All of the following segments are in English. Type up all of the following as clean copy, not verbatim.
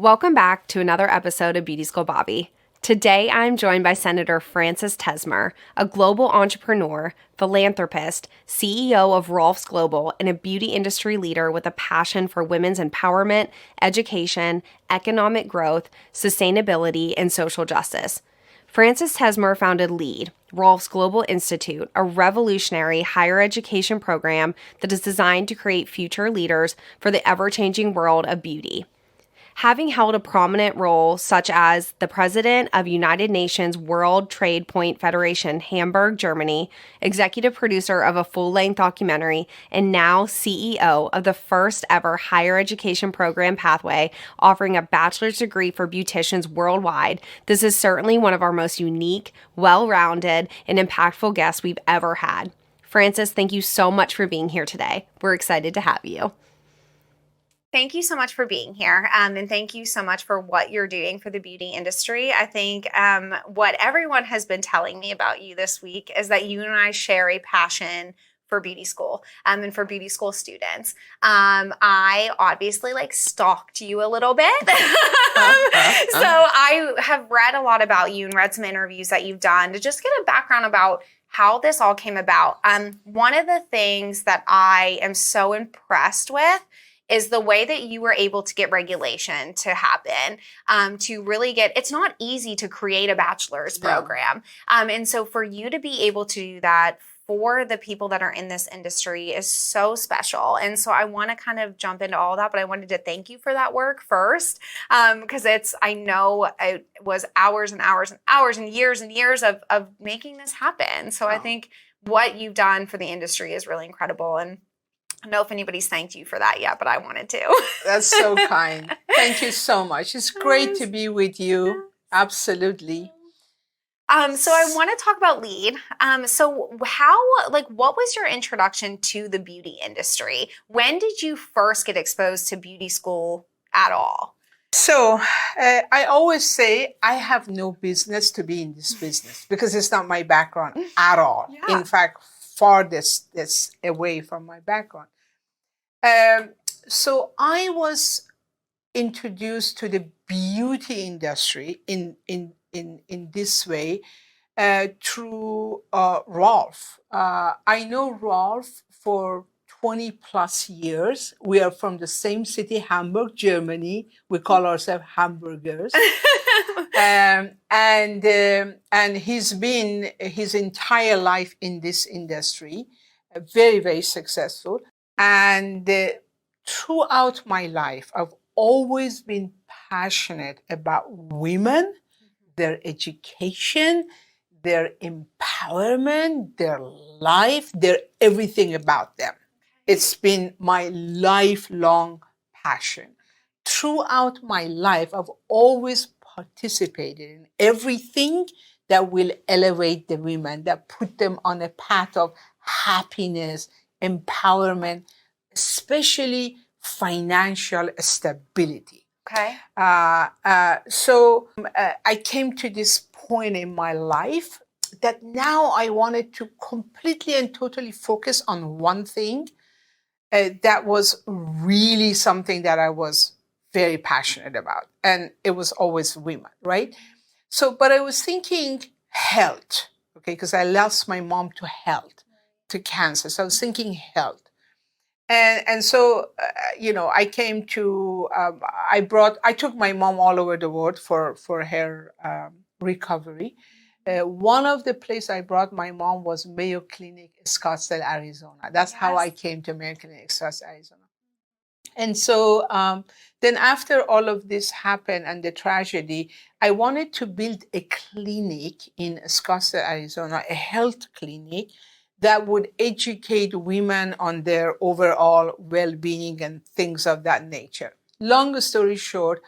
Welcome back to another episode of Beauty School Bobby. Today, I'm joined by Senator Frances Tesmer, a global entrepreneur, philanthropist, CEO of ROLFS Global, and a beauty industry leader with a passion for women's empowerment, education, economic growth, sustainability, and social justice. Frances Tesmer founded LEAD, ROLFS Global Institute, a revolutionary higher education program that is designed to create future leaders for the ever-changing world of beauty. Having held a prominent role such as the president of United Nations World Trade Point Federation, Hamburg, Germany, executive producer of a full-length documentary, and now CEO of the first ever higher education program pathway offering a bachelor's degree for beauticians worldwide, this is certainly one of our most unique, well-rounded, and impactful guests we've ever had. Frances, thank you so much for being here today. We're excited to have you. Thank you so much for being here, and thank you so much for what you're doing for the beauty industry. I think what everyone has been telling me about you this week is that you and I share a passion for beauty school and for beauty school students. I obviously stalked you a little bit. So I have read a lot about you and read some interviews that you've done to just get a background about how this all came about. One of the things that I am so impressed with is the way that you were able to get regulation to happen, to really get, it's not easy to create a bachelor's program. And so for you to be able to do that for the people that are in this industry is so special. And so I want to kind of jump into all that, but I wanted to thank you for that work first, because I know it was hours and hours and hours and years of making this happen. So I think what you've done for the industry is really incredible. And I don't know if anybody's thanked you for that yet, but I wanted to. That's so kind. Thank you so much. It's great to be with you. Absolutely. So I want to talk about LEAD. So what was your introduction to the beauty industry? When did you first get exposed to beauty school at all? So I always say I have no business to be in this business because it's not my background at all. Yeah. In fact, farthest away from my background. So I was introduced to the beauty industry in this way through ROLF. I know ROLF for 20 plus years. We are from the same city, Hamburg, Germany. We call ourselves Hamburgers. And he's been his entire life in this industry, very, very successful. And throughout my life, I've always been passionate about women, their education, their empowerment, their life, their everything about them. It's been my lifelong passion. Throughout my life, I've always participated in everything that will elevate the women, that put them on a path of happiness, empowerment, especially financial stability. Okay. So I came to this point in my life that now I wanted to completely and totally focus on one thing. That was really something that I was very passionate about. And it was always women, right? So, but I was thinking health, okay, because I lost my mom to cancer. So I was thinking health. And so, I came to, I took my mom all over the world for her recovery. One of the places I brought my mom was Mayo Clinic, Scottsdale, Arizona. That's how I came to Mayo Clinic, Scottsdale, Arizona. And so then after all of this happened and the tragedy, I wanted to build a clinic in Scottsdale, Arizona, a health clinic that would educate women on their overall well-being and things of that nature. Long story short,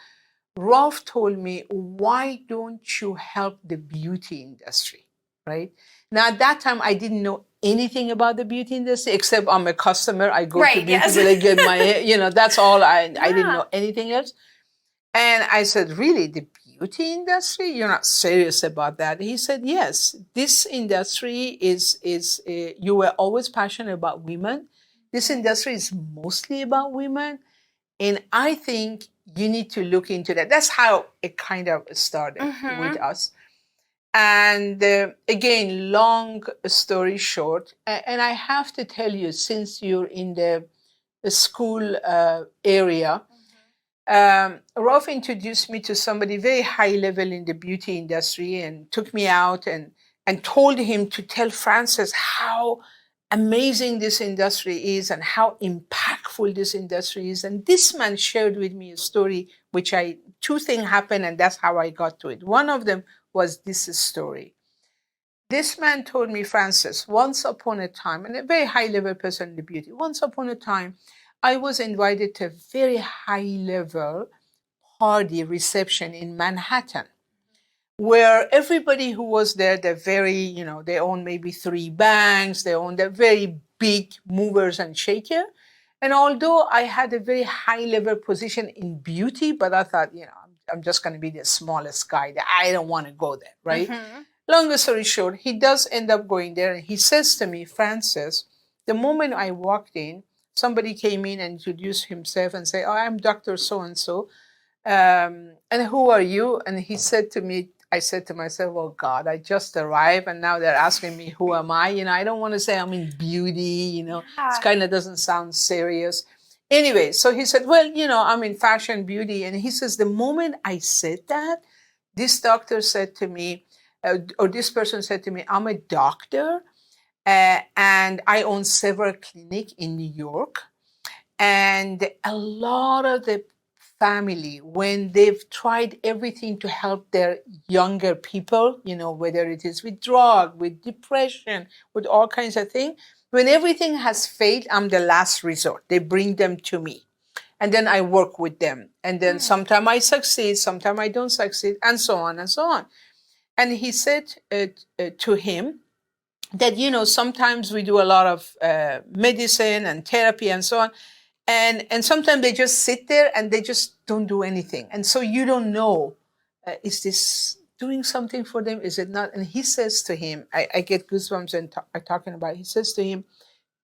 Rolf told me, why don't you help the beauty industry, right? Now, at that time, I didn't know anything about the beauty industry, except I'm a customer. I go to beauty school, I get my, that's all. I didn't know anything else. And I said, really, the beauty industry? You're not serious about that? He said, yes, this industry is you were always passionate about women. This industry is mostly about women. And I think you need to look into that. That's how it kind of started with us. And again, long story short, and I have to tell you, since you're in the school area, Rolf introduced me to somebody very high level in the beauty industry and took me out and told him to tell Francis how amazing this industry is and how impactful this industry is. And this man shared with me a story, which two things happened, and that's how I got to it. One of them was this story. This man told me, Francis, once upon a time, and a very high level person in the beauty, once upon a time, I was invited to a very high level party reception in Manhattan, where everybody who was there, they're very, they own maybe 3 banks, they're very big movers and shakers. And although I had a very high level position in beauty, but I thought, I'm just going to be the smallest guy. I don't want to go there, right? Long story short, he does end up going there, and he says to me, Francis, the moment I walked in, somebody came in and introduced himself and said, oh, I'm Dr. So-and-so. And who are you? And he said to me, I said to myself, oh God, I just arrived and now they're asking me, who am I? I don't want to say I'm in beauty, it kind of doesn't sound serious. Anyway, so he said, well, I'm in fashion beauty. And he says, the moment I said that, this doctor said to me, or this person said to me, I'm a doctor and I own several clinics in New York. And a lot of the family, when they've tried everything to help their younger people, whether it is with drug, with depression, with all kinds of things, when everything has failed, I'm the last resort. They bring them to me. And then I work with them. And then sometimes I succeed, sometimes I don't succeed, and so on and so on. And he said to him that, sometimes we do a lot of medicine and therapy and so on. And sometimes they just sit there and they just don't do anything. And so you don't know, is this doing something for them? Is it not? And he says to him, I get goosebumps when I'm talking about it. He says to him,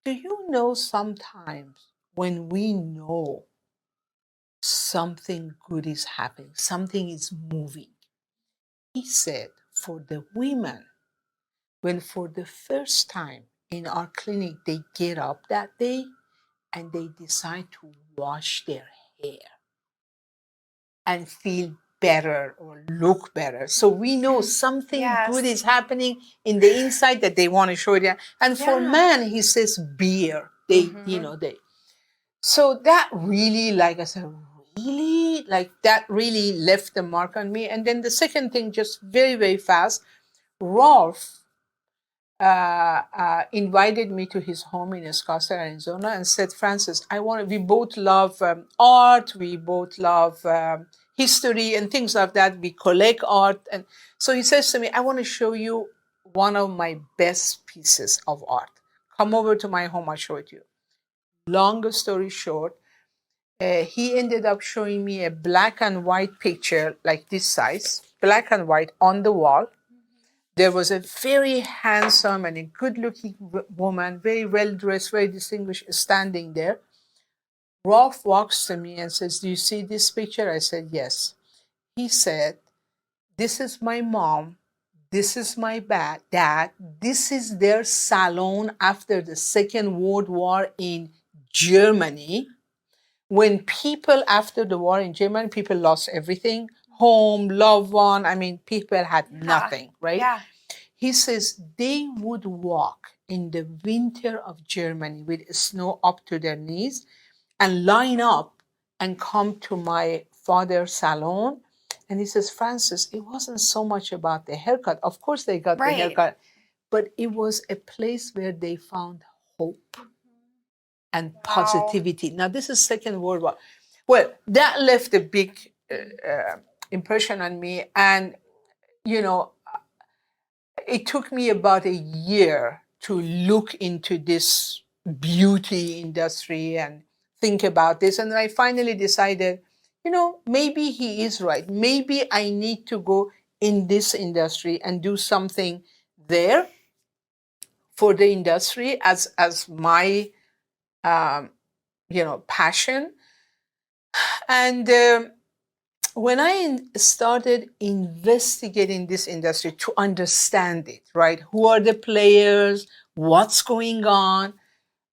do you know sometimes when we know something good is happening, something is moving? He said, for the women, when for the first time in our clinic, they get up that day and they decide to wash their hair and feel better or look better. So we know something good is happening in the inside that they want to show it. And for men, he says beer. So that really, like I said, that really left the mark on me. And then the second thing, just very, very fast, Rolf invited me to his home in Scottsdale, Arizona, and said, Francis, we both love art, we both love history and things like that. We collect art. And so he says to me, I want to show you one of my best pieces of art. Come over to my home, I'll show it to you. Long story short, he ended up showing me a black and white picture like this size, black and white on the wall. There was a very handsome and a good-looking woman, very well-dressed, very distinguished, standing there. Rolf walks to me and says, do you see this picture? I said, yes. He said, this is my mom. This is my dad. This is their salon after the Second World War in Germany. When people, after the war in Germany, people lost everything, home, loved one. People had nothing, right? Yeah. He says they would walk in the winter of Germany with snow up to their knees and line up and come to my father's salon. And he says, Francis, it wasn't so much about the haircut. Of course they got the haircut, but it was a place where they found hope and positivity. Now, this is Second World War. Well, that left a big impression on me. And, it took me about a year to look into this beauty industry and think about this. And then I finally decided, maybe he is right. Maybe I need to go in this industry and do something there for the industry as my passion. And when I started investigating this industry to understand it, right? Who are the players? What's going on?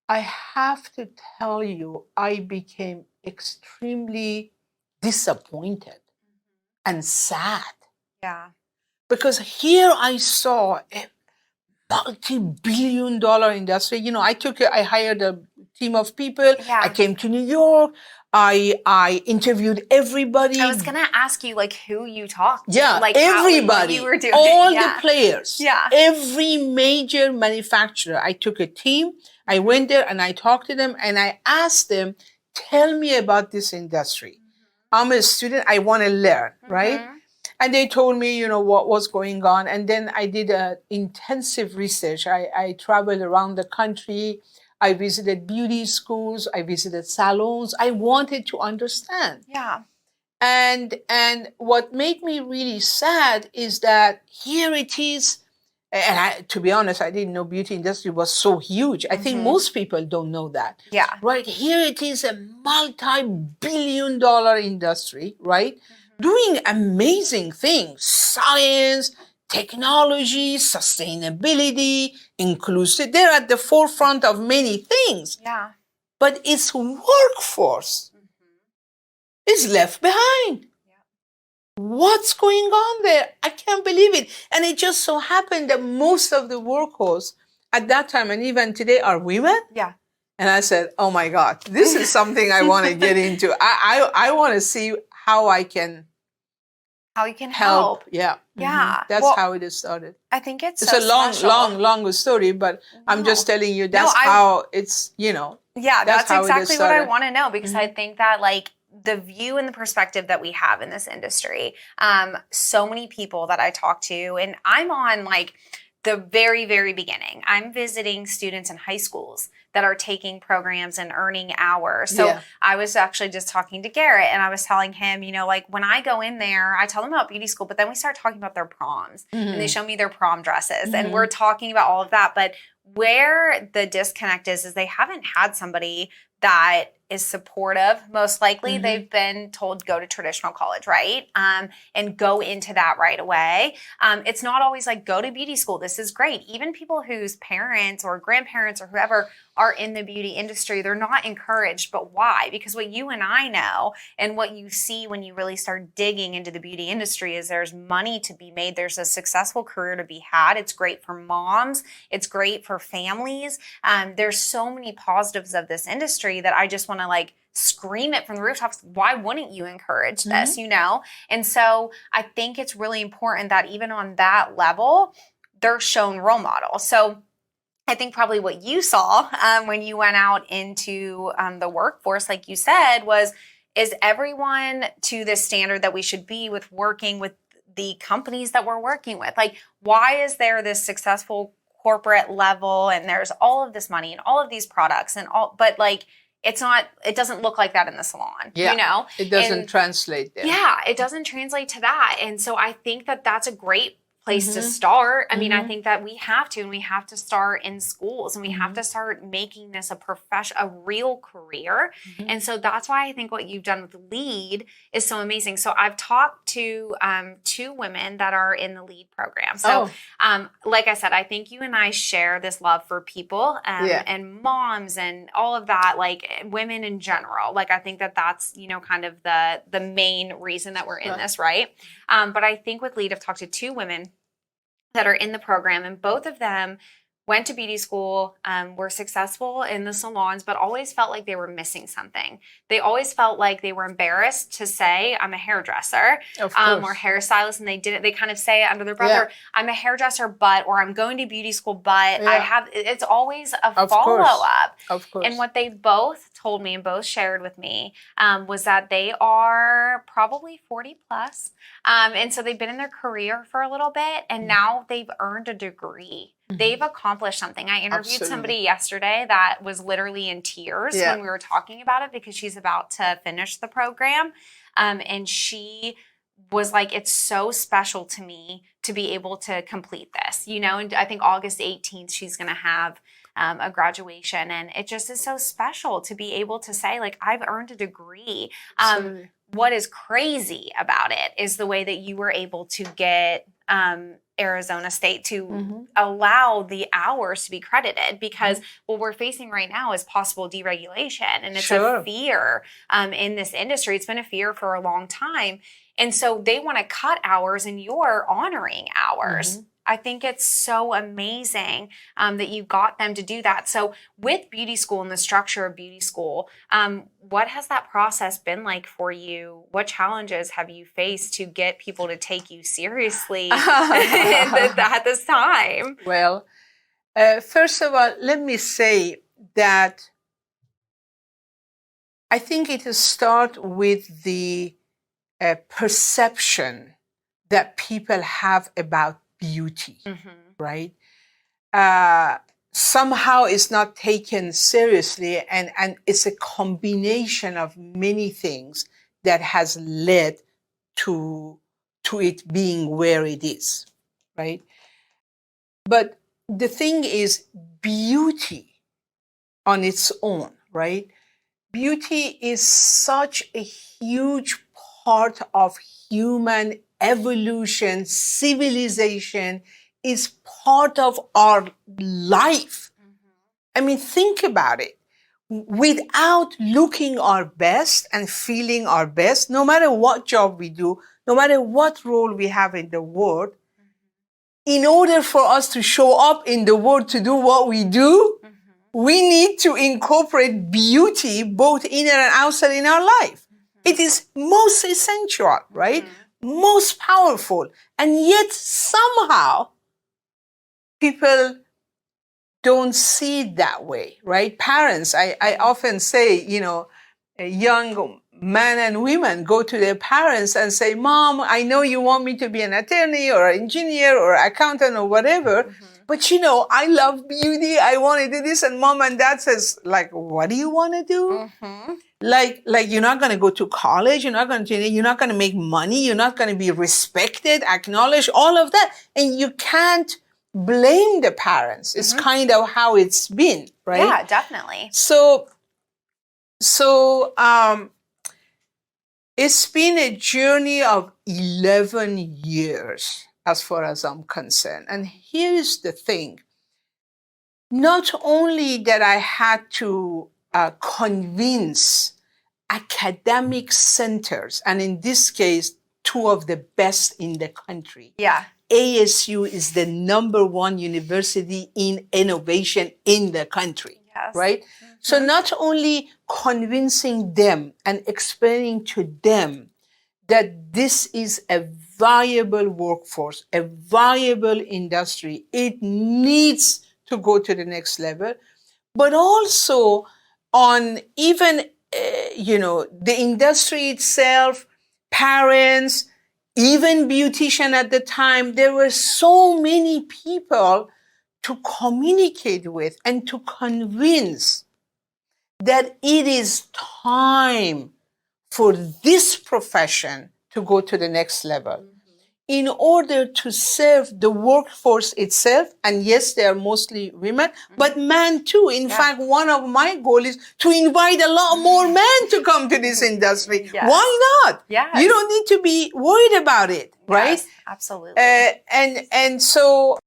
I have to tell you, I became extremely disappointed and sad Yeah. because here I saw a multi-billion-dollar industry. I hired a team of people. I Yeah. came to New York. I interviewed everybody. I was gonna ask you like who you talked to, Yeah, like everybody, what you were doing. all the Yeah. players, Yeah. every major manufacturer. I took a team. I went there and I talked to them and I asked them, tell me about this industry. I'm a student. I want to learn, right? Mhm. And they told me, what was going on. And then I did intensive research. I traveled around the country. I visited beauty schools. I visited salons. I wanted to understand. Yeah. And what made me really sad is that here it is. And to be honest, I didn't know beauty industry was so huge. I think most people don't know that. Yeah. Right? Here it is, a multi-billion-dollar industry, right? Doing amazing things, science, technology, sustainability, inclusive. They're at the forefront of many things. Yeah. But its workforce is left behind. What's going on there? I can't believe it. And it just so happened that most of the workers at that time and even today are women. Yeah. And I said, oh my God, this is something I want to get into. I want to see how I can How you can help. help. Yeah. Yeah. That's Well, how it started. I think it's It's so a long, special. long story, but I'm just telling you that's I- how it's, Yeah, that's that's how it exactly what I started. want to know because I think that like the view and the perspective that we have in this industry, so many people that I talk to, and I'm on like the very, very beginning. I'm visiting students in high schools that are taking programs and earning hours. So Yeah. I was actually just talking to Garrett and I was telling him, like when I go in there, I tell them about beauty school, but then we start talking about their proms and they show me their prom dresses and we're talking about all of that. But where the disconnect is they haven't had somebody that is supportive. Most likely they've been told go to traditional college, right? And go into that right away. It's not always like go to beauty school. This is great. Even people whose parents or grandparents or whoever are in the beauty industry, they're not encouraged. But why? Because what you and I know and what you see when you really start digging into the beauty industry is there's money to be made. There's a successful career to be had. It's great for moms. It's great for families. There's so many positives of this industry that I just want to like scream it from the rooftops. Why wouldn't you encourage this, And so I think it's really important that even on that level, they're shown role models. So I think probably what you saw when you went out into the workforce, like you said, is everyone to the standard that we should be with working with the companies that we're working with? Like, why is there this successful corporate level and there's all of this money and all of these products and all, but like, it doesn't look like that in the salon, It doesn't translate there. Yeah, it doesn't translate to that. And so I think that that's a great place to start. I mean, I think that we have to start in schools and we have to start making this a real career. And so that's why I think what you've done with LEAD is so amazing. So I've talked to 2 women that are in the LEAD program. So like I said, I think you and I share this love for people and moms and all of that, like women in general. Like I think that that's, kind of the main reason that we're in this, right? But I think with LEAD, I've talked to 2 women that are in the program, and both of them went to beauty school, were successful in the salons, but always felt like they were missing something. They always felt like they were embarrassed to say, I'm a hairdresser or hairstylist, and they kind of say it under their breath, or I'm a hairdresser, or I'm going to beauty school, but it's always a follow-up. Of course. And what they've both told me and both shared with me was that they are probably 40 plus. And so they've been in their career for a little bit, and now they've earned a degree. They've accomplished something. I interviewed somebody yesterday that was literally in tears when we were talking about it because she's about to finish the program. And she was like, it's so special to me to be able to complete this, and I think August 18th, she's going to have a graduation. And it just is so special to be able to say, like, I've earned a degree. Absolutely. What is crazy about it is the way that you were able to get Arizona State to allow the hours to be credited, because what we're facing right now is possible deregulation. And it's a fear in this industry. It's been a fear for a long time. And so they want to cut hours, and you're honoring hours. I think it's so amazing that you got them to do that. So with beauty school and the structure of beauty school, what has that process been like for you? What challenges have you faced to get people to take you seriously at this time? Well, first of all, let me say that I think it starts with the perception that people have about beauty, right? Somehow it's not taken seriously, and it's a combination of many things that has led to it being where it is, right? But the thing is, beauty on its own, right? Beauty is such a huge part of human evolution, civilization, is part of our life. I mean, think about it. Without looking our best and feeling our best, no matter what job we do, no matter what role we have in the world, in order for us to show up in the world to do what we do, we need to incorporate beauty both inner and outside in our life. It is most essential, right? Most powerful. And yet somehow people don't see it that way, right? Parents, I often say, you know, young men and women go to their parents and say, Mom, I know you want me to be an attorney or an engineer or accountant or whatever, but you know, I love beauty. I want to do this. And Mom and Dad says, like, what do you want to do? Like you're not going to go to college. You're not going to make money. You're not going to be respected, acknowledged, all of that. And you can't blame the parents. It's kind of how it's been, right? Yeah, definitely. So it's been a journey of 11 years as far as I'm concerned. And here's the thing. Not only that I had to convince academic centers, and in this case, two of the best in the country. Yeah. ASU is the #1 university in innovation in the country, right? So not only convincing them and explaining to them that this is a viable workforce, a viable industry, it needs to go to the next level, but also on even, the industry itself, parents, even beautician at the time, there were so many people to communicate with and to convince that it is time for this profession to go to the next level in order to serve the workforce itself. And yes, they are mostly women, but men too. In fact, one of my goals is to invite a lot more men to come to this industry. Why not? You don't need to be worried about it, right? Yes, absolutely. And so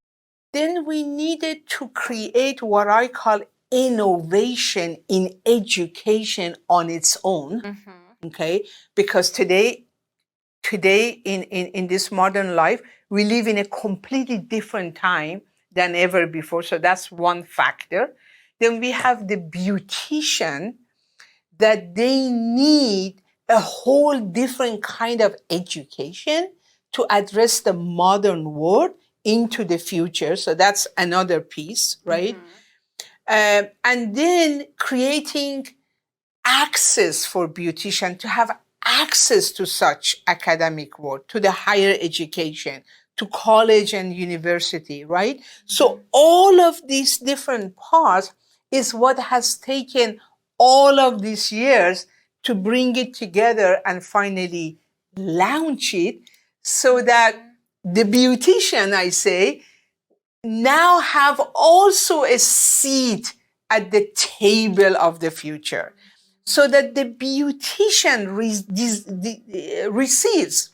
then we needed to create what I call innovation in education on its own, okay? Because today in this modern life, we live in a completely different time than ever before. So that's one factor. Then we have the beautician, that they need a whole different kind of education to address the modern world into the future. So that's another piece, right? And then creating access for beautician to have access to such academic work, to the higher education, to college and university, right? So all of these different parts is what has taken all of these years to bring it together and finally launch it, so that the beautician, I say, now have also a seat at the table of the future, so that the beautician receives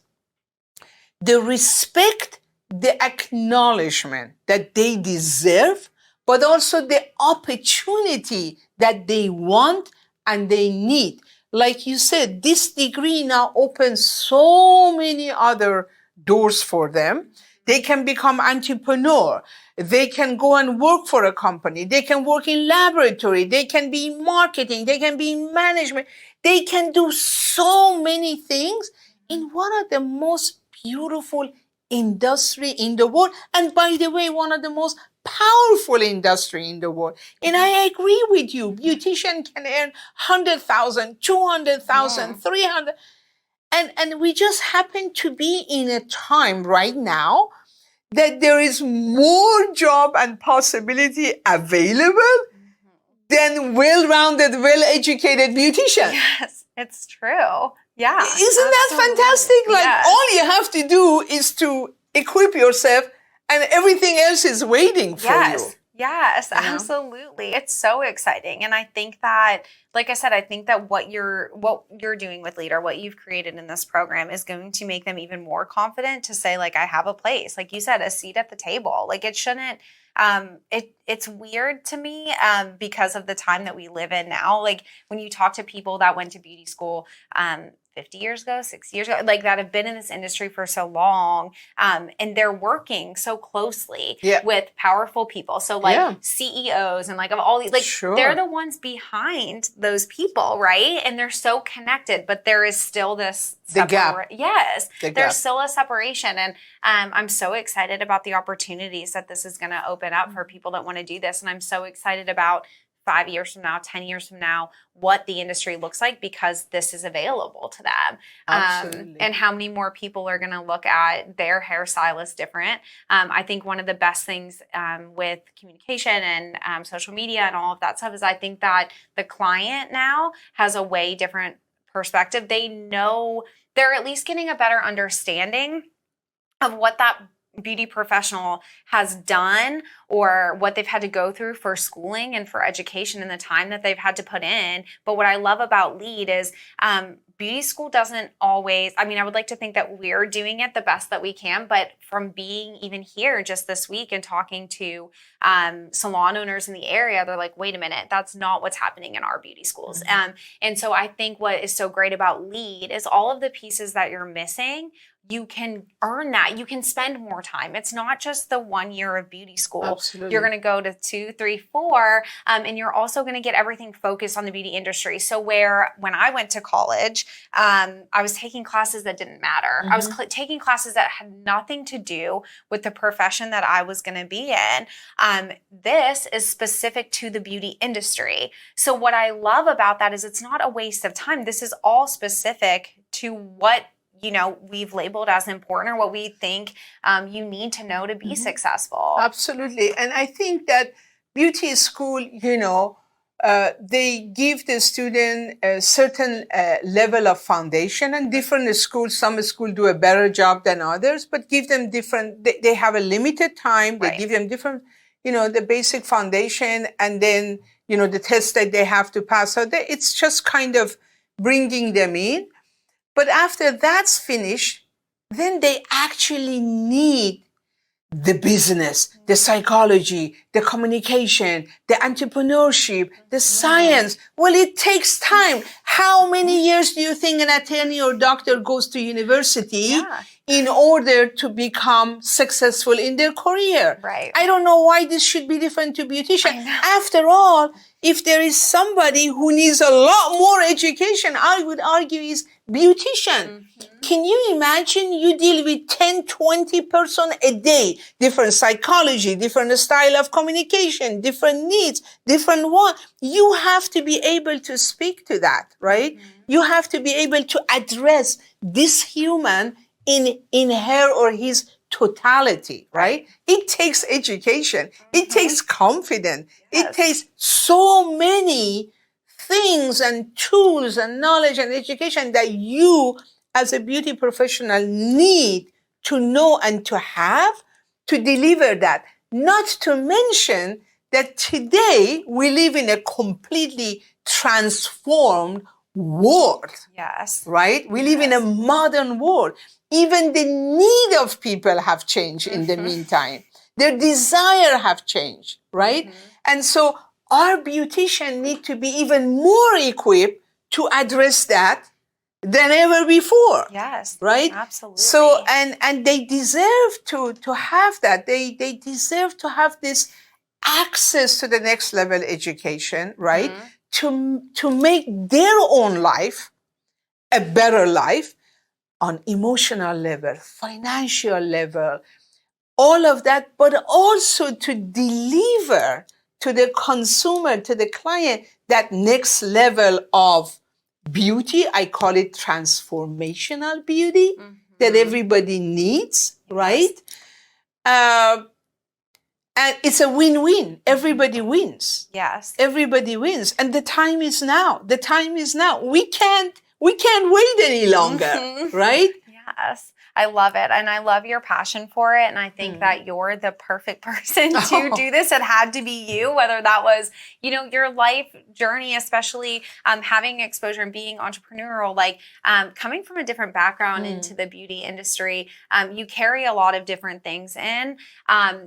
the respect, the acknowledgement that they deserve, but also the opportunity that they want and they need. Like you said, this degree now opens so many other doors for them. They can become entrepreneur. They can go and work for a company. They can work in laboratory. They can be in marketing. They can be in management. They can do so many things in one of the most beautiful industry in the world. And by the way, one of the most powerful industry in the world. And I agree with you. Beautician can earn 100,000, 200,000, 300. And we just happen to be in a time right now that there is more job and possibility available than well-rounded, well-educated beautician. Yes, it's true. Yeah. Isn't that fantastic? Like, yes. All you have to do is to equip yourself and everything else is waiting for you. Yes, absolutely. It's so exciting. And I think that, like I said, I think that what you're doing with Leader, what you've created in this program is going to make them even more confident to say, like, I have a place, like you said, a seat at the table. Like, it shouldn't, it's weird to me because of the time that we live in now. Like, when you talk to people that went to beauty school, 50 years ago, 60 years ago, like that have been in this industry for so long, and they're working so closely with powerful people. So like CEOs and like of all these, like they're the ones behind those people, right? And they're so connected, but there is still this gap. Yes, there's still a separation. And I'm so excited about the opportunities that this is going to open up for people that want to do this. And I'm so excited about 5 years from now, 10 years from now, what the industry looks like, because this is available to them. And how many more people are going to look at their hairstylist different. I think one of the best things with communication and social media and all of that stuff is I think that the client now has a way different perspective. They know, they're at least getting a better understanding of what that beauty professional has done or what they've had to go through for schooling and for education and the time that they've had to put in. But what I love about LEAD is beauty school doesn't always, I mean, I would like to think that we're doing it the best that we can, but from being even here just this week and talking to salon owners in the area, they're like, wait a minute, that's not what's happening in our beauty schools. And so I think what is so great about LEAD is all of the pieces that you're missing, you can earn that. You can spend more time. It's not just the 1 year of beauty school. Absolutely. You're going to go to 2, 3, 4, and you're also going to get everything focused on the beauty industry. So when I went to college, I was taking classes that didn't matter. I was taking classes that had nothing to do with the profession that I was going to be in. This is specific to the beauty industry. So what I love about that is it's not a waste of time. This is all specific to what we've labeled as important or what we think you need to know to be successful. Absolutely. And I think that beauty school, they give the student a certain level of foundation, and different schools, some schools do a better job than others, but give them different, they have a limited time. They give them different, the basic foundation, and then, the test that they have to pass. So it's just kind of bringing them in. But after that's finished, then they actually need the business, the psychology, the communication, the entrepreneurship, the science. Well, it takes time. How many years do you think an attorney or doctor goes to university in order to become successful in their career? Right. I don't know why this should be different to beautician. After all, if there is somebody who needs a lot more education, I would argue is beautician. Can you imagine you deal with 10, 20 person a day, different psychology, different style of communication, different needs, different what? You have to be able to speak to that, right? You have to be able to address this human in her or his totality, right? It takes education. It takes confidence. It takes so many things and tools and knowledge and education that you as a beauty professional need to know and to have to deliver that. Not to mention that today we live in a completely transformed world, Yes. right? We live in a modern world. Even the need of people have changed in the meantime. Their desire have changed, right? And so our beautician need to be even more equipped to address that than ever before. Yes. Right? Absolutely. So and they deserve to have that. They deserve to have this access to the next level education, right? To make their own life a better life on emotional level, financial level, all of that, but also to deliver to the consumer, to the client, that next level of beauty. I call it transformational beauty that everybody needs, right? And it's a win-win. Everybody wins. Yes. Everybody wins. And the time is now. The time is now. We can't wait any longer, right? Yes. I love it. And I love your passion for it. And I think that you're the perfect person to do this. It had to be you, whether that was, your life journey, especially having exposure and being entrepreneurial, like coming from a different background into the beauty industry. You carry a lot of different things in,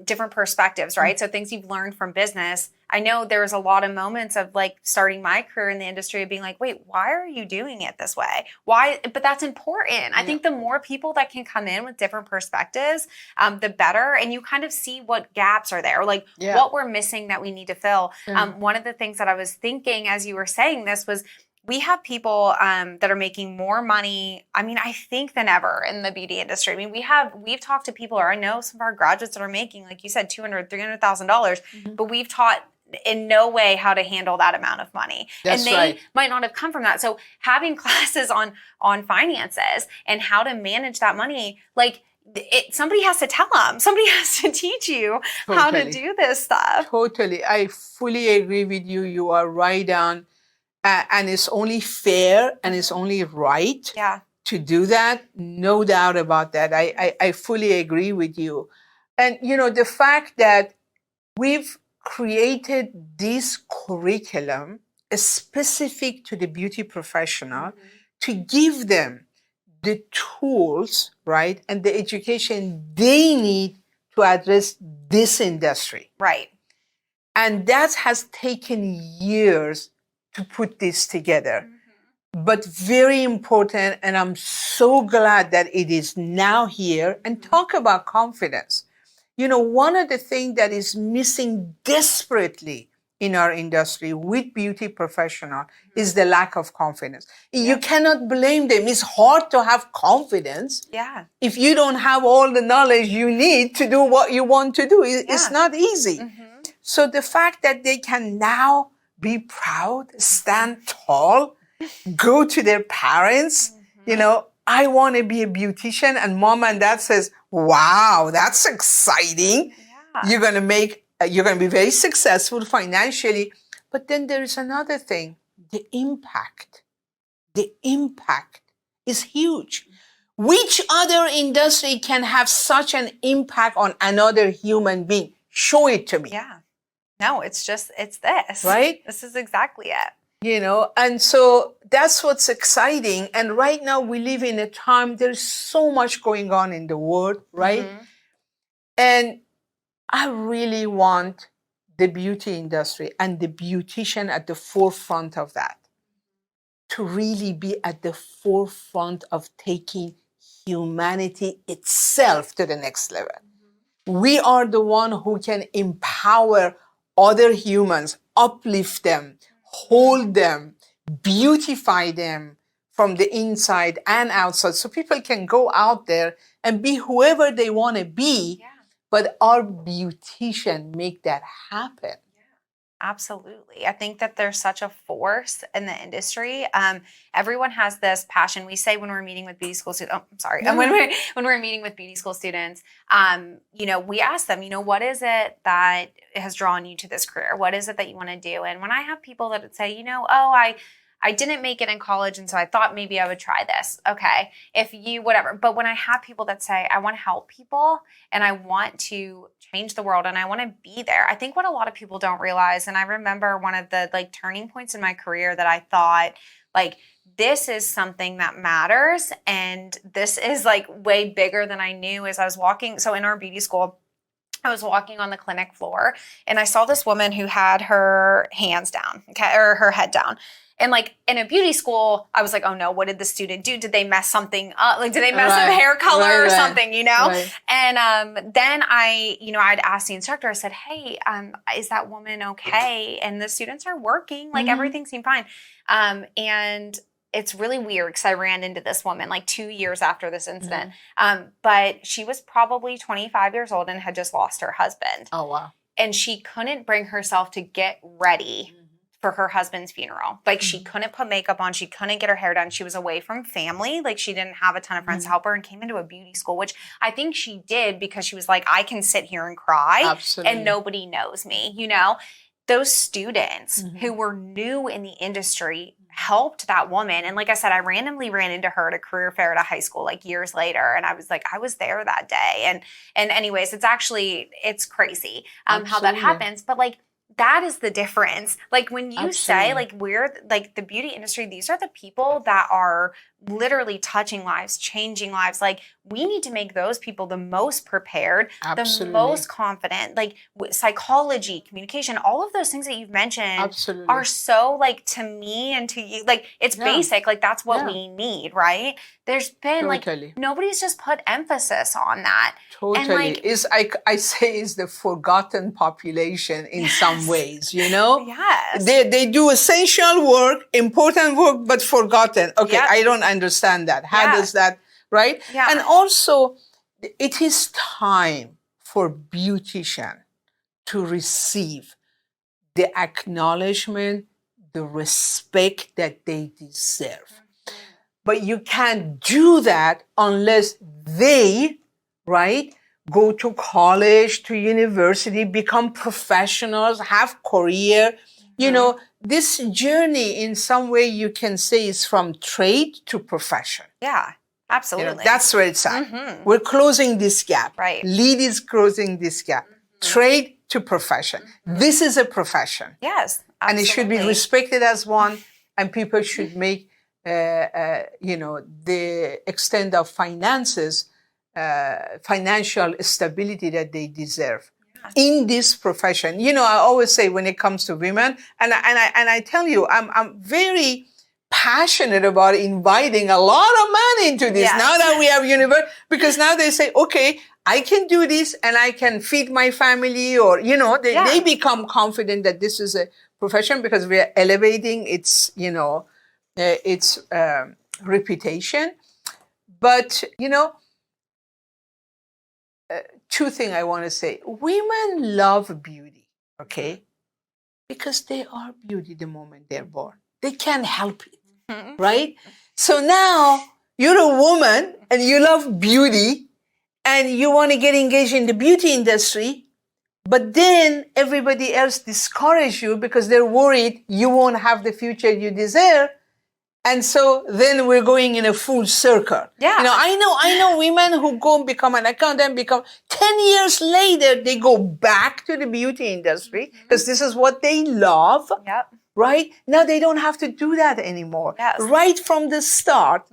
different perspectives, right? So things you've learned from business. I know there was a lot of moments of like starting my career in the industry of being like, wait, why are you doing it this way? Why? But that's important. I think the more people that can come in with different perspectives, the better. And you kind of see what gaps are there, like what we're missing that we need to fill. One of the things that I was thinking as you were saying this was, we have people that are making more money, I think, than ever in the beauty industry. I mean, we've talked to people, or I know some of our graduates that are making, like you said, $200,000, $300,000, but we've taught in no way how to handle that amount of money. That's and they right. might not have come from that. So having classes on finances and how to manage that money, like somebody has to tell them, somebody has to teach you how to do this stuff. Totally. I fully agree with you. You are right on. And it's only fair and it's only right to do that. No doubt about that. I fully agree with you. And, the fact that we've created this curriculum specific to the beauty professional to give them the tools, right, and the education they need to address this industry. Right. And that has taken years to put this together. But very important, and I'm so glad that it is now here. And talk about confidence. One of the things that is missing desperately in our industry with beauty professionals is the lack of confidence. You cannot blame them. It's hard to have confidence if you don't have all the knowledge you need to do what you want to do. It's not easy. So the fact that they can now be proud, stand tall, go to their parents, I want to be a beautician, and mom and dad says, wow, that's exciting. You're going to be very successful financially. But then there is another thing, the impact. The impact is huge. Which other industry can have such an impact on another human being? Show it to me. Yeah. No, it's this. Right? This is exactly it. And so that's what's exciting. And right now we live in a time, there's so much going on in the world, right? And I really want the beauty industry and the beautician at the forefront of that, to really be at the forefront of taking humanity itself to the next level. We are the one who can empower other humans, uplift them, hold them, beautify them from the inside and outside, so people can go out there and be whoever they want to be. But our beautician make that happen. Absolutely. I think that there's such a force in the industry. Everyone has this passion. We say when we're meeting with beauty school students, when we're meeting with beauty school students, we ask them, what is it that has drawn you to this career? What is it that you want to do? And when I have people that say, I didn't make it in college, and so I thought maybe I would try this. Okay, if you, whatever. But when I have people that say, I want to help people and I want to change the world and I want to be there, I think what a lot of people don't realize, and I remember one of the like turning points in my career that I thought, like, this is something that matters, and this is like way bigger than I knew. As I was walking, so in our beauty school, I was walking on the clinic floor and I saw this woman who had her hands down, okay, or her head down. And like in a beauty school, I was like, oh no, what did the student do? Did they mess something up? Like, did they mess up hair color or something, you know? Right. And then I'd asked the instructor, I said, hey, is that woman okay? And the students are working, like everything seemed fine. And it's really weird because I ran into this woman like 2 years after this incident. But she was probably 25 years old and had just lost her husband. Oh, wow. And she couldn't bring herself to get ready for her husband's funeral. Like she couldn't put makeup on. She couldn't get her hair done. She was away from family. Like she didn't have a ton of friends to help her, and came into a beauty school, which I think she did because she was like, I can sit here and cry and nobody knows me, you know? Those students who were new in the industry helped that woman. And like I said, I randomly ran into her at a career fair at a high school like years later. And I was like, I was there that day. And anyways, it's crazy how that happens. But like, that is the difference. Like when you say like we're like the beauty industry, these are the people that are literally touching lives, changing lives. Like we need to make those people the most prepared, the most confident, like psychology, communication, all of those things that you've mentioned are so like to me and to you, like it's basic, like that's what we need, right? There's been like, nobody's just put emphasis on that. And like, I say is the forgotten population in some ways, you know? Yes. They do essential work, important work, but forgotten. Okay, I don't understand that. How does that, right? Yeah. And also, it is time for beautician to receive the acknowledgement, the respect that they deserve. But you can't do that unless they, right, go to college, to university, become professionals, have career. You know, this journey in some way you can say is from trade to profession. Yeah, absolutely. You know, that's where it's at. We're closing this gap. Right. Lead is closing this gap. Trade to profession. This is a profession. Yes, absolutely. And it should be respected as one, and people should make you know, the extent of finances, financial stability that they deserve in this profession. You know, I always say when it comes to women, and I tell you, I'm very passionate about inviting a lot of men into this. Now that we have university, because now they say, okay, I can do this and I can feed my family, or, you know, they become confident that this is a profession because we are elevating its, you know, its reputation. But, you know, two things I want to say. Women love beauty, okay? Because they are beauty the moment they're born. They can't help it, right? So now you're a woman and you love beauty and you want to get engaged in the beauty industry, but then everybody else discourage you because they're worried you won't have the future you deserve. And so then we're going in a full circle. Yeah. You know, I know women who go and become an accountant, 10 years later, they go back to the beauty industry because this is what they love. Yep. Right? Now they don't have to do that anymore. Yes. Right from the start,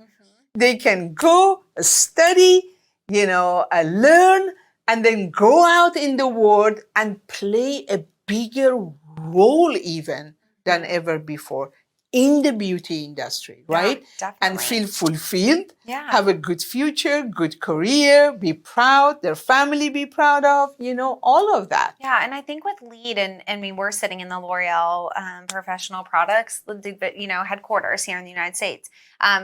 they can go study, you know, learn, and then go out in the world and play a bigger role even than ever before in the beauty industry, right? Yeah, definitely. And feel fulfilled, have a good future, good career, be proud, their family be proud of, you know, all of that. Yeah, and I think with LEAD, and I mean, we're sitting in the L'Oreal Professional Products, you know, headquarters here in the United States.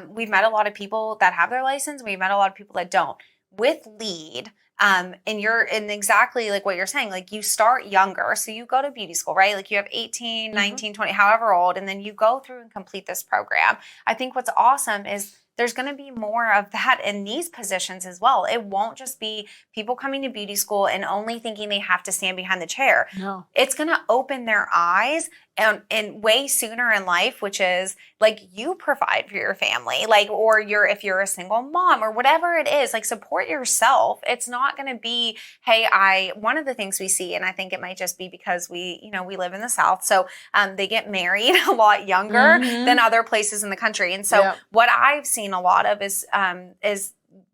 We've met a lot of people that have their license. We've met a lot of people that don't. With LEAD, and you're in exactly like what you're saying, like you start younger. So you go to beauty school, right? Like you have 18, 19, 20, however old, and then you go through and complete this program. I think what's awesome is there's going to be more of that in these positions as well. It won't just be people coming to beauty school and only thinking they have to stand behind the chair. No. It's going to open their eyes and way sooner in life, which is like you provide for your family, like, or if you're a single mom or whatever it is, like support yourself. It's not going to be, hey, one of the things we see, and I think it might just be because we live in the South. So they get married a lot younger than other places in the country. And so what I've seen a lot of is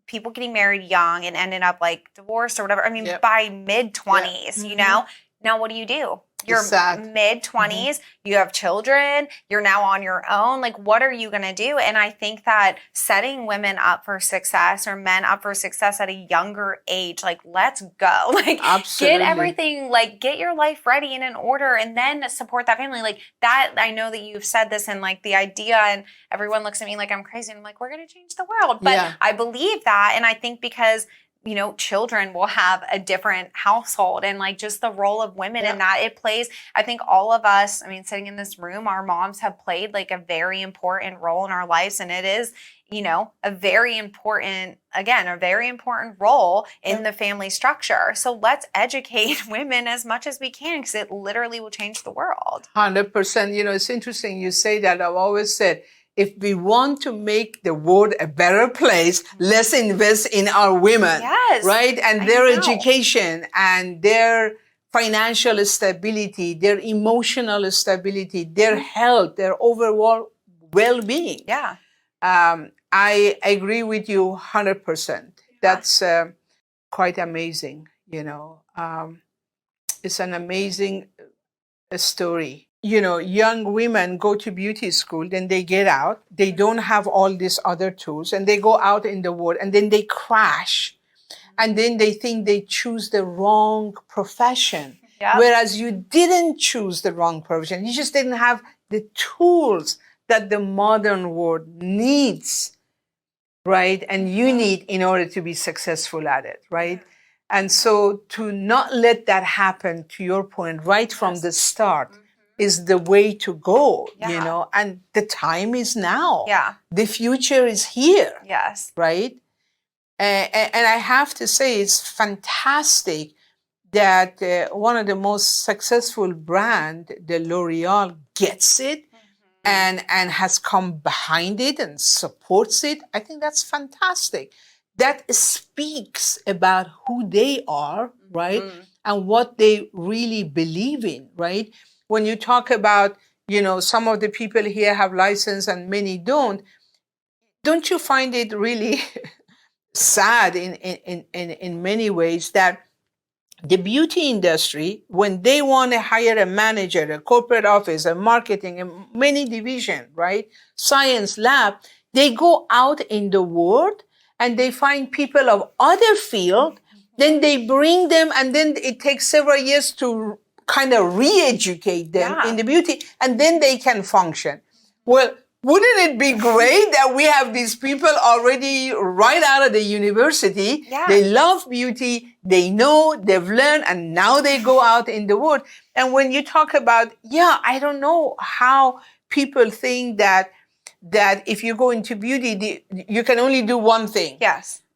people getting married young and ending up like divorced or whatever. I mean, by mid-20s, you know? Now, what do? You're mid-20s, you have children, you're now on your own. Like, what are you going to do? And I think that setting women up for success or men up for success at a younger age, like, let's go. Like, absolutely. Get everything, like, get your life ready and in order and then support that family. Like, that, I know that you've said this and, like, the idea, and everyone looks at me like I'm crazy. And I'm like, we're going to change the world. But I believe that. And I think because children will have a different household and like just the role of women in that it plays. I think all of us, I mean, sitting in this room, our moms have played like a very important role in our lives. And it is, a very important role in the family structure. So let's educate women as much as we can because it literally will change the world. 100%. It's interesting you say that. I've always said, if we want to make the world a better place, let's invest in our women, right? And their education and their financial stability, their emotional stability, their health, their overall well-being. Yeah. I agree with you 100%. That's quite amazing, It's an amazing story. Young women go to beauty school, then they get out. They don't have all these other tools, and they go out in the world, and then they crash. And then they think they choose the wrong profession. Whereas you didn't choose the wrong profession. You just didn't have the tools that the modern world needs, right? And you need in order to be successful at it, right? And so to not let that happen, to your point, right from the start, is the way to go, and the time is now. The future is here. Right? And I have to say, it's fantastic that one of the most successful brand, the L'Oreal, gets it and has come behind it and supports it. I think that's fantastic. That speaks about who they are, right? And what they really believe in, right? When you talk about, some of the people here have license and many don't you find it really sad in many ways that the beauty industry, when they want to hire a manager, a corporate office, a marketing, and many division, right? Science lab, they go out in the world and they find people of other field, then they bring them, and then it takes several years to kind of re-educate them in the beauty, and then they can function. Well, wouldn't it be great that we have these people already right out of the university? They love beauty, they know, they've learned, and now they go out in the world. And when you talk about, I don't know how people think that if you go into beauty, you can only do one thing.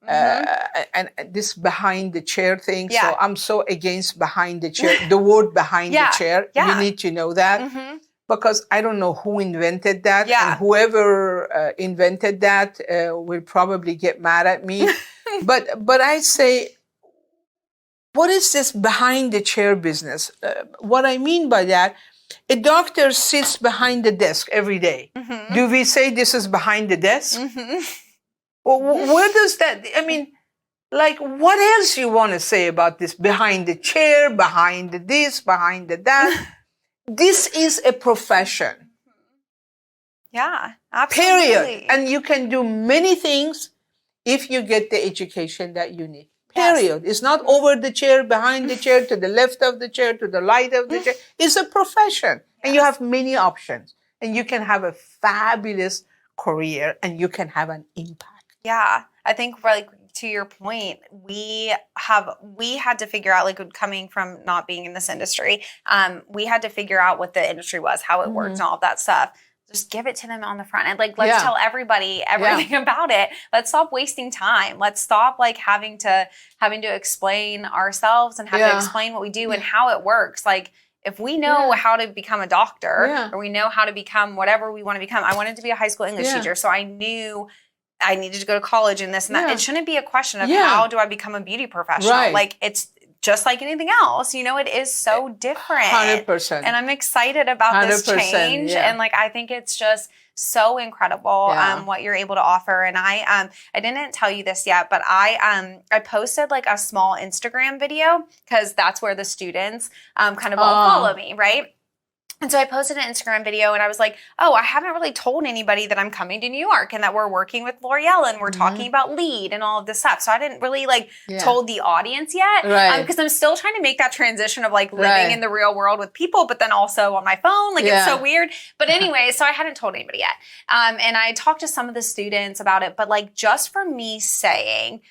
And this behind the chair thing. So I'm so against behind the chair, the word behind the chair. You need to know that because I don't know who invented that. And whoever invented that will probably get mad at me. but I say, what is this behind the chair business? What I mean by that, a doctor sits behind the desk every day. Do we say this is behind the desk? Well, where does that, like, what else you want to say about this? Behind the chair, behind the this, behind the that. This is a profession. Absolutely. Period. And you can do many things if you get the education that you need. Period. It's not over the chair, behind the chair, to the left of the chair, to the right of the chair. It's a profession. And you have many options. And you can have a fabulous career and you can have an impact. I think like to your point, we had to figure out, like, coming from not being in this industry, we had to figure out what the industry was, how it works and all of that stuff. Just give it to them on the front end. Like, let's tell everybody everything about it. Let's stop wasting time. Let's stop like having to explain ourselves and have to explain what we do and how it works. Like, if we know how to become a doctor or we know how to become whatever we want to become, I wanted to be a high school English teacher. So I knew I needed to go to college and this and that. It shouldn't be a question of how do I become a beauty professional? Right. Like it's just like anything else, you know, it is so different. 100%. And I'm excited about this 100%, change. And like, I think it's just so incredible what you're able to offer. And I didn't tell you this yet, but I posted like a small Instagram video because that's where the students kind of all follow me, right? And so I posted an Instagram video and I was like, oh, I haven't really told anybody that I'm coming to New York and that we're working with L'Oreal and we're talking about LEAD and all of this stuff. So I didn't really like told the audience yet because I'm still trying to make that transition of like living in the real world with people, but then also on my phone. Like it's so weird. But anyway, so I hadn't told anybody yet. And I talked to some of the students about it, but like just for me saying,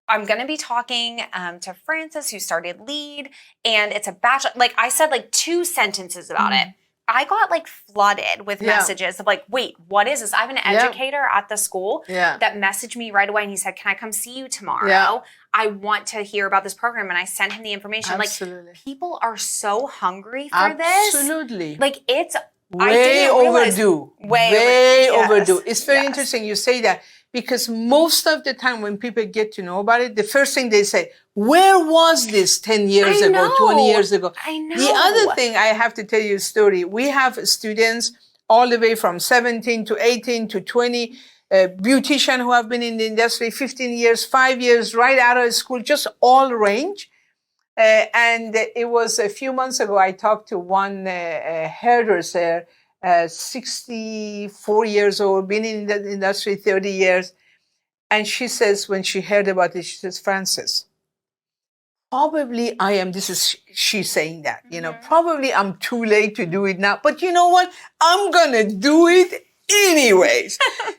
I'm going to be talking to Frances, who started LEAD, and it's a bachelor. Like I said, like 2 sentences about it. I got like flooded with messages of like, wait, what is this? I have an educator at the school that messaged me right away and he said, can I come see you tomorrow? I want to hear about this program. And I sent him the information. Absolutely. Like people are so hungry for this. Absolutely. Like it's way overdue. Way overdue. It's very Yes. interesting you say that. Because most of the time when people get to know about it, the first thing they say, where was this 10 years ago, 20 years ago? I know. The other thing, I have to tell you a story. We have students all the way from 17 to 18 to 20, beauticians who have been in the industry 15 years, 5 years, right out of school, just all range. And it was a few months ago, I talked to one hairdresser, 64 years old, been in the industry 30 years. And she says, when she heard about it, she says, Frances, probably I am, this is she saying that, you know, probably I'm too late to do it now. But you know what? I'm going to do it anyways.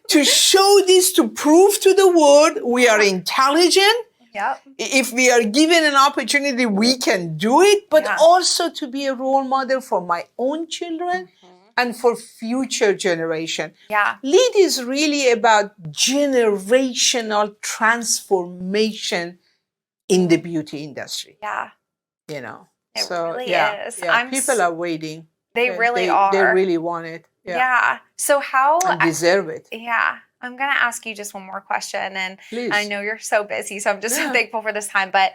To show this, to prove to the world we are intelligent. Yep. If we are given an opportunity, we can do it, but also to be a role model for my own children and for future generation. Yeah. LEAD is really about generational transformation in the beauty industry. Yeah. You know, It really is. Yeah. People are waiting. They really are. They really want it. Yeah. So how... And deserve it. Yeah. I'm going to ask you just one more question. And Please. I know you're so busy, so I'm just so thankful for this time. But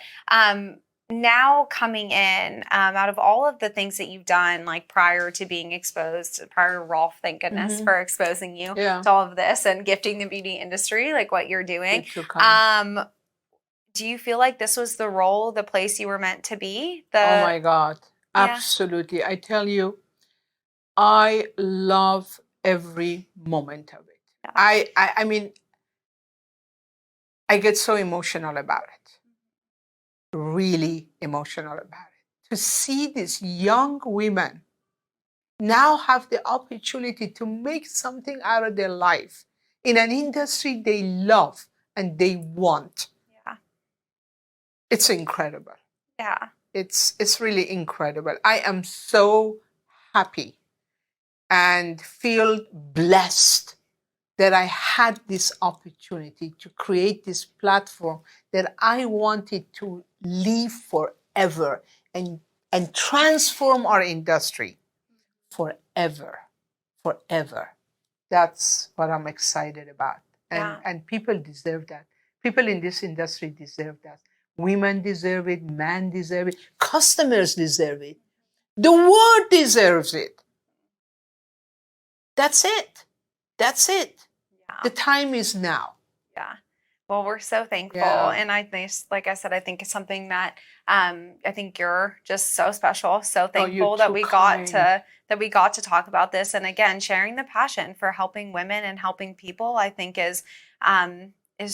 now coming in, out of all of the things that you've done, like prior to being exposed, prior to Rolf, thank goodness for exposing you to all of this and gifting the beauty industry, like what you're doing. Do you feel like this was the role, the place you were meant to be? Oh my God. Absolutely. I tell you, I love every moment of it. I mean, I get so emotional about it. Really emotional about it. To see these young women now have the opportunity to make something out of their life in an industry they love and they want. Yeah. It's incredible. Yeah. It's really incredible. I am so happy and feel blessed that I had this opportunity to create this platform that I wanted to live forever and transform our industry forever. That's what I'm excited about. And people deserve that. People in this industry deserve that. Women deserve it, men deserve it, customers deserve it. The world deserves it. That's it. Yeah. The time is now. Yeah. Well, we're so thankful. Yeah. And I think, like I said, I think it's something that I think you're just so special, so thankful that we got to talk about this. And again, sharing the passion for helping women and helping people, I think is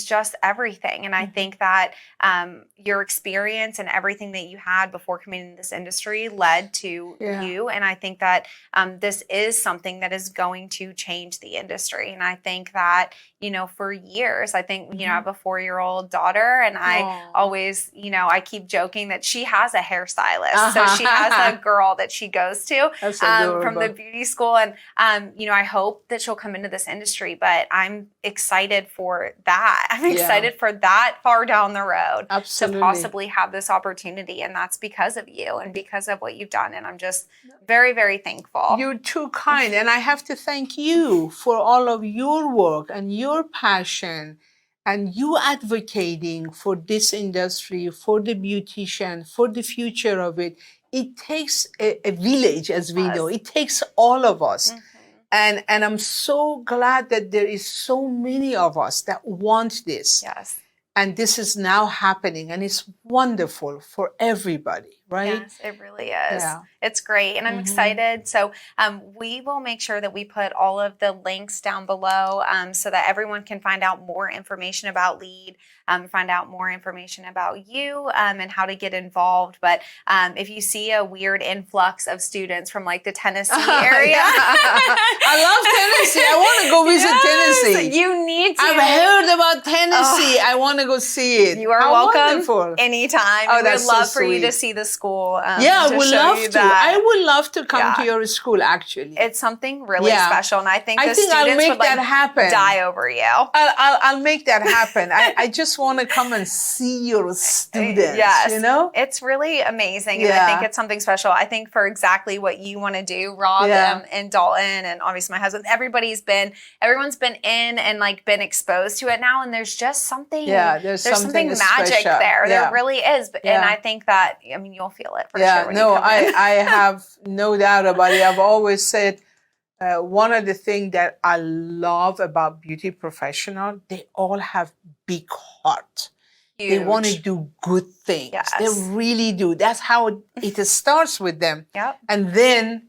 just everything. And I think that your experience and everything that you had before coming into this industry led to you. And I think that this is something that is going to change the industry. And I think that, you know, for years, I think, you know, I have a 4-year-old daughter and I always, you know, I keep joking that she has a hairstylist. So she has a girl that she goes to from the beauty school. And, you know, I hope that she'll come into this industry, but I'm excited for that. that. I'm excited for that far down the road Absolutely. to possibly have this opportunity. And that's because of you and because of what you've done. And I'm just very, very thankful. You're too kind. And I have to thank you for all of your work and your passion and you advocating for this industry, for the beautician, for the future of it. It takes a village, as we know. It takes all of us. And I'm so glad that there is so many of us that want this. Yes. And this is now happening, and it's wonderful for everybody, right? Yes, it really is. Yeah. It's great, and I'm excited. So we will make sure that we put all of the links down below so that everyone can find out more information about LEAD, find out more information about you and how to get involved. But if you see a weird influx of students from like the Tennessee area. I love Tennessee. I want to go visit Tennessee. You need to. I've heard about Tennessee. I want to go see it. You are How welcome wonderful. anytime. Oh, We that's would love so for you to sweet. see the school. Yeah, I would show love you to. that. I would love to come Yeah. to your school, actually. It's something really Yeah. special, and I think I the think I'll students make would like that happen. die over you. I'll make that happen. I just want to come and see your students, Yes. you know? It's really amazing. And I Yeah. think it's something special. I think for exactly what you want to do, Rob Yeah. and Dalton, and obviously my husband, everyone's been in and like been exposed to it now. And there's just something, there's something magic special. there. Yeah. There really is. And Yeah. I think that, I mean, you'll feel it for Yeah, sure when no, you come in. I have no doubt about it. I've always said one of the things that I love about beauty professionals, they all have big heart. They want to Huge. do good things. Yes. They really do. That's how it starts with them. Yep. And then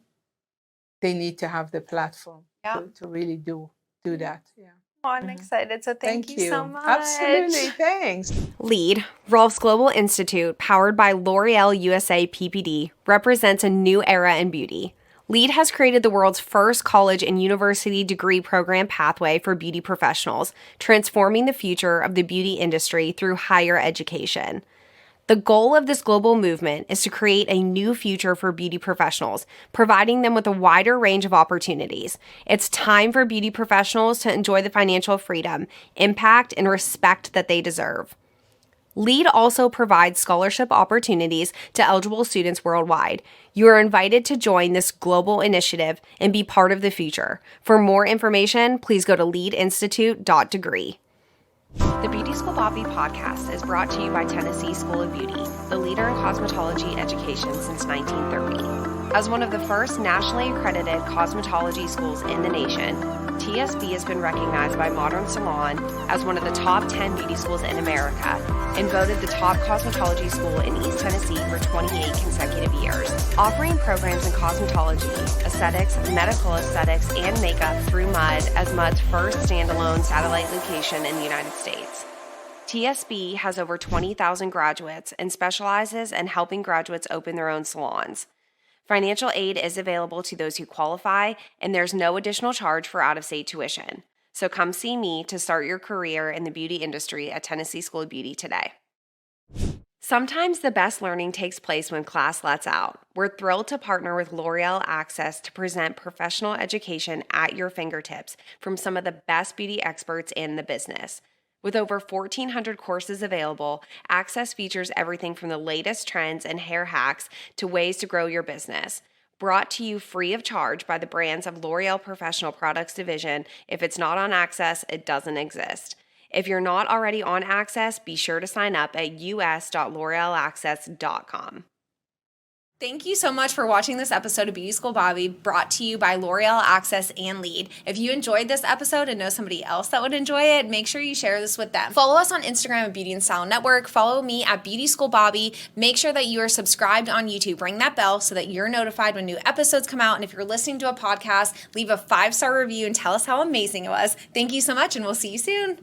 they need to have the platform Yep. to really do that. Yeah. Oh, I'm excited. So thank you so much. Absolutely. Thanks. LEAD, ROLFS Global Institute, powered by L'Oreal USA PPD, represents a new era in beauty. LEAD has created the world's first college and university degree program pathway for beauty professionals, transforming the future of the beauty industry through higher education. The goal of this global movement is to create a new future for beauty professionals, providing them with a wider range of opportunities. It's time for beauty professionals to enjoy the financial freedom, impact, and respect that they deserve. LEAD also provides scholarship opportunities to eligible students worldwide. You are invited to join this global initiative and be part of the future. For more information, please go to leadinstitute.degree. The Beauty School Bobby podcast is brought to you by Tennessee School of Beauty, the leader in cosmetology education since 1930. As one of the first nationally accredited cosmetology schools in the nation, TSB has been recognized by Modern Salon as one of the top 10 beauty schools in America and voted the top cosmetology school in East Tennessee for 28 consecutive years, offering programs in cosmetology, aesthetics, medical aesthetics, and makeup through MUD as MUD's first standalone satellite location in the United States. TSB has over 20,000 graduates and specializes in helping graduates open their own salons. Financial aid is available to those who qualify, and there's no additional charge for out-of-state tuition. So come see me to start your career in the beauty industry at Tennessee School of Beauty today. Sometimes the best learning takes place when class lets out. We're thrilled to partner with L'Oreal Access to present professional education at your fingertips from some of the best beauty experts in the business. With over 1,400 courses available, Access features everything from the latest trends and hair hacks to ways to grow your business. Brought to you free of charge by the brands of L'Oreal Professional Products Division. If it's not on Access, it doesn't exist. If you're not already on Access, be sure to sign up at us.l'orealaccess.com. Thank you so much for watching this episode of Beauty School Bobby, brought to you by L'Oreal Access and LEAD. If you enjoyed this episode and know somebody else that would enjoy it, make sure you share this with them. Follow us on Instagram at Beauty and Style Network. Follow me at Beauty School Bobby. Make sure that you are subscribed on YouTube. Ring that bell so that you're notified when new episodes come out. And if you're listening to a podcast, leave a 5-star review and tell us how amazing it was. Thank you so much, and we'll see you soon.